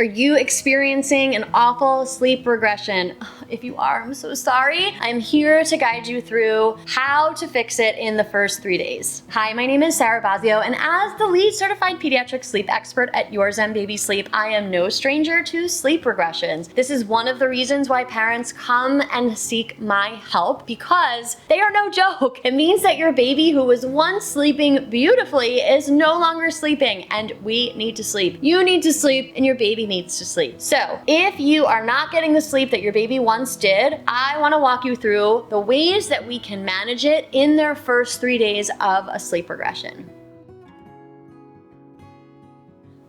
Are you experiencing an awful sleep regression? If you are, I'm so sorry. I'm here to guide you through how to fix it in the first 3 days. Hi, my name is Sarah Bazio, and as the lead certified pediatric sleep expert at Your Zen Baby Sleep, I am no stranger to sleep regressions. This is one of the reasons why parents come and seek my help, because they are no joke. It means that your baby who was once sleeping beautifully is no longer sleeping, and we need to sleep. You need to sleep, and your baby needs to sleep. So if you are not getting the sleep that your baby once did, I want to walk you through the ways that we can manage it in their first 3 days of a sleep regression.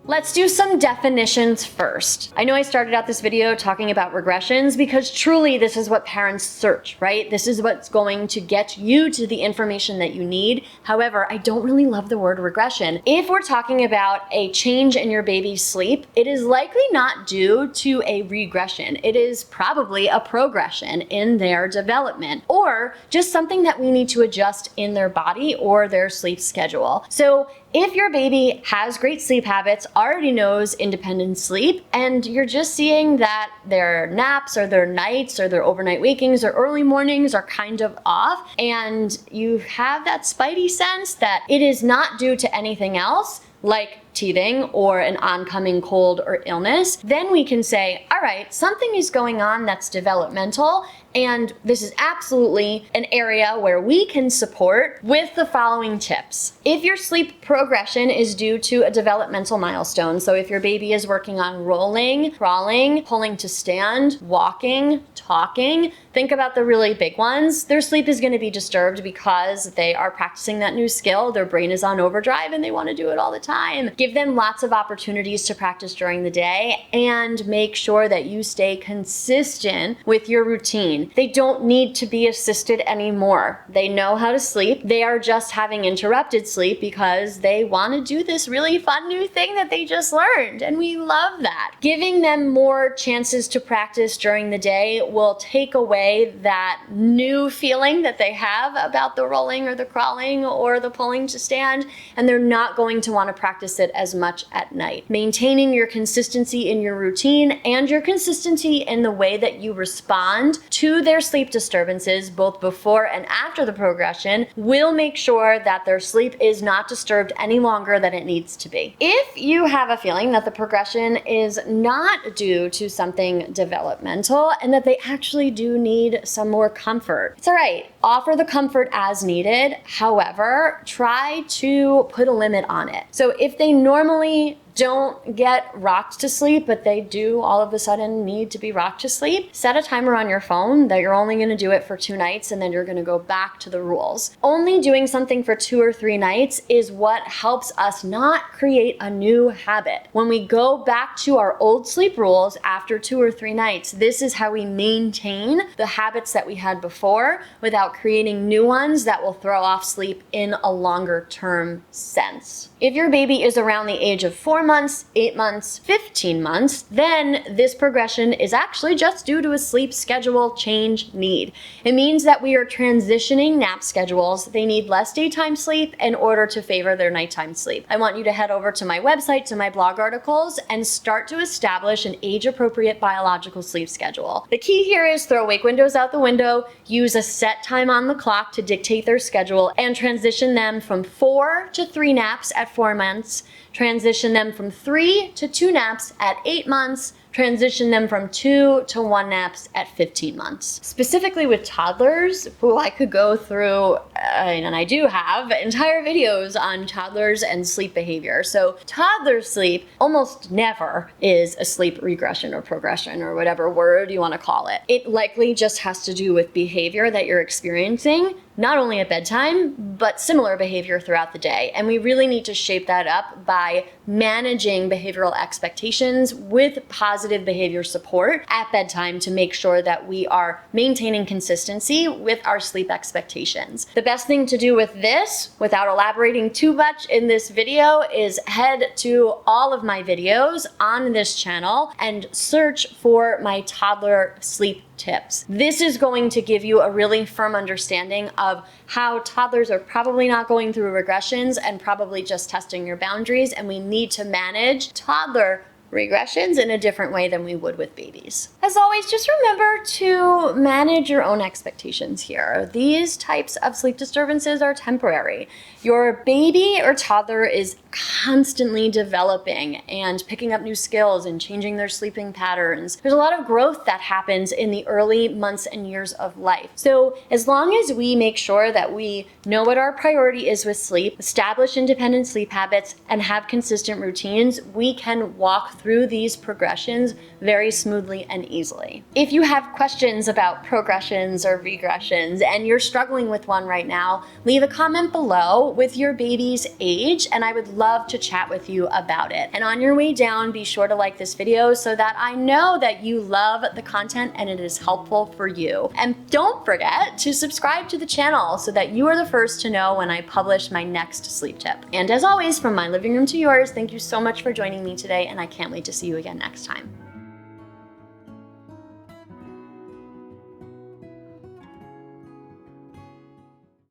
Let's do some definitions first. I know I started out this video talking about regressions because truly this is what parents search, right? This is what's going to get you to the information that you need. However, I don't really love the word regression. If we're talking about a change in your baby's sleep, it is likely not due to a regression. It is probably a progression in their development, or just something that we need to adjust in their body or their sleep schedule. So if your baby has great sleep habits, already knows independent sleep, and you're just seeing that their naps or their nights or their overnight wakings or early mornings are kind of off, and you have that spidey sense that it is not due to anything else, like teething or an oncoming cold or illness, then we can say, all right, something is going on that's developmental, and this is absolutely an area where we can support with the following tips. If your sleep progression is due to a developmental milestone, so if your baby is working on rolling, crawling, pulling to stand, walking, talking, think about the really big ones. Their sleep is going to be disturbed because they are practicing that new skill. Their brain is on overdrive and they want to do it all the time. Give them lots of opportunities to practice during the day and make sure that you stay consistent with your routine. They don't need to be assisted anymore. They know how to sleep. They are just having interrupted sleep because they want to do this really fun new thing that they just learned, and we love that. Giving them more chances to practice during the day will take away that new feeling that they have about the rolling or the crawling or the pulling to stand, and they're not going to want to practice it as much at night. Maintaining your consistency in your routine and your consistency in the way that you respond to their sleep disturbances, both before and after the progression, will make sure that their sleep is not disturbed any longer than it needs to be. If you have a feeling that the progression is not due to something developmental and that they actually do need some more comfort, it's all right. Offer the comfort as needed. However, try to put a limit on it. So if they normally don't get rocked to sleep, but they do all of a sudden need to be rocked to sleep, set a timer on your phone that you're only going to do it for 2 nights and then you're going to go back to the rules. Only doing something for 2 or 3 nights is what helps us not create a new habit. When we go back to our old sleep rules after 2 or 3 nights, this is how we maintain the habits that we had before without creating new ones that will throw off sleep in a longer term sense. If your baby is around the age of 4 months, 8 months, 15 months, then this progression is actually just due to a sleep schedule change need. It means that we are transitioning nap schedules. They need less daytime sleep in order to favor their nighttime sleep. I want you to head over to my website, to my blog articles, and start to establish an age-appropriate biological sleep schedule. The key here is throw wake windows out the window, use a set time on the clock to dictate their schedule, and transition them from 4 to 3 naps at 4 months, transition them from 3 to 2 naps at 8 months, transition them from 2 to 1 naps at 15 months. Specifically with toddlers, who I could go through, and I do have entire videos on toddlers and sleep behavior. So toddler sleep almost never is a sleep regression or progression or whatever word you want to call it. It likely just has to do with behavior that you're experiencing, not only at bedtime, but similar behavior throughout the day. And we really need to shape that up by managing behavioral expectations with positive behavior support at bedtime to make sure that we are maintaining consistency with our sleep expectations. The best thing to do with this, without elaborating too much in this video, is head to all of my videos on this channel and search for my toddler sleep tips. This is going to give you a really firm understanding of how toddlers are probably not going through regressions and probably just testing your boundaries, and we need to manage toddler regressions in a different way than we would with babies. As always, just remember to manage your own expectations here. These types of sleep disturbances are temporary. Your baby or toddler is constantly developing and picking up new skills and changing their sleeping patterns. There's a lot of growth that happens in the early months and years of life. So as long as we make sure that we know what our priority is with sleep, establish independent sleep habits, and have consistent routines, we can walk through these progressions very smoothly and easily. If you have questions about progressions or regressions and you're struggling with one right now, leave a comment below with your baby's age and I would love to chat with you about it. And on your way down, be sure to like this video so that I know that you love the content and it is helpful for you. And don't forget to subscribe to the channel so that you are the first to know when I publish my next sleep tip. And as always, from my living room to yours, thank you so much for joining me today and I can't wait to see you again next time.